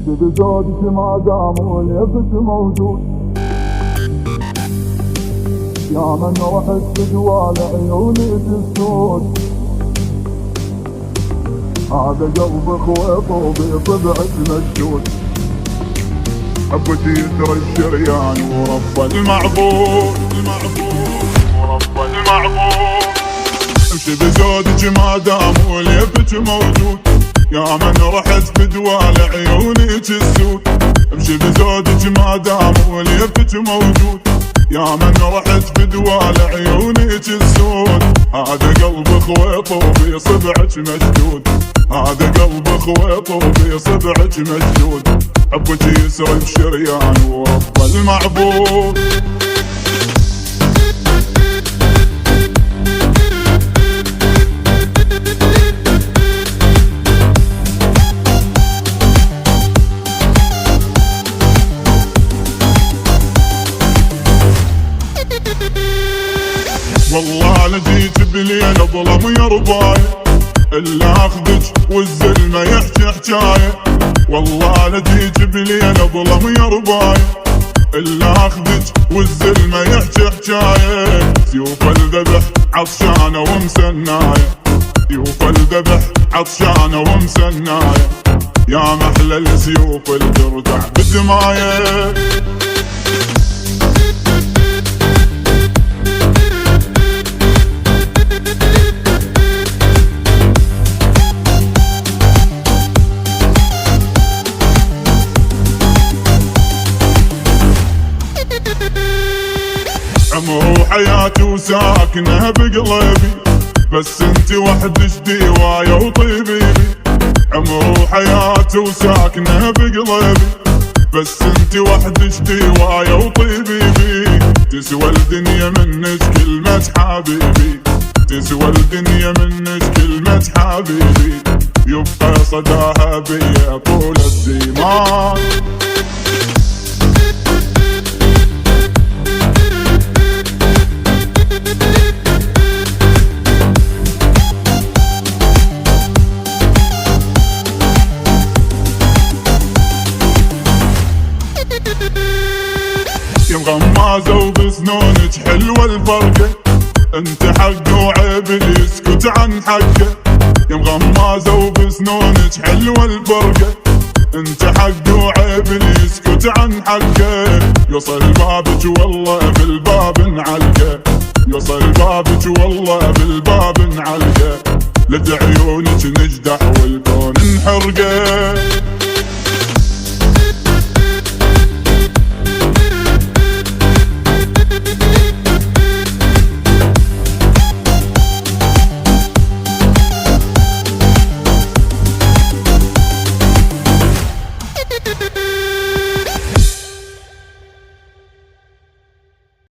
بزودك ما دام وليفك موجود، يا من رحت بجوال عيوني تسود. هذا قلب خويط بطبعك مشدود، حبتي يسر الشريان ورب المعبود ورب المعبود. امشي بزودك ما دام وليفك موجود، يا من رحت بدوال عيوني تسود. امشي بزودك ما دام وليفك موجود، يا من رحت بدوال عيوني تسود. هذا قلب خويط وبصبعك مشدود، هذا قلب خويط وبصبعك مشدود، حبك يسر الشريان ورب المعبود. والله لجيت بليل ظلم يا رباي، الا اخذك والزلمه يحكي حجايه. والله لجيت بليل ظلم يا رباي، الا اخذك والزلمه يحكي حجايه. سيوف الذبح عطشانه ومسنايه، سيوف الذبح عطشانه ومسنايه، يا محلى السيوف اللي ترجع بدمايه. عمر وحياتي وساكنه بقلبي، بس انت وحدك ديوايه وطبيبي. عمر وحياتي وساكنه بقلبي، بس انت وحدك ديوايه وطبيبي. تسوى الدنيا منك كلمة حبيبي، تسوى الدنيا منك كلمة حبيبي، يبقى صداها بيا طول الزمان. يا مغمازة وبسنونك حلوة الفرقة، انت حق وعيب اللي يسكت عن حقه. يا مغمازة وبسنونك حلوة الفرقة، انت حق وعيب اللي يسكت عن حقه. يوصل بابك والله بالباب نعلقه، يوصل بابك والله بالباب نعلقه. لد عيونك نجدح والكون نحرقه.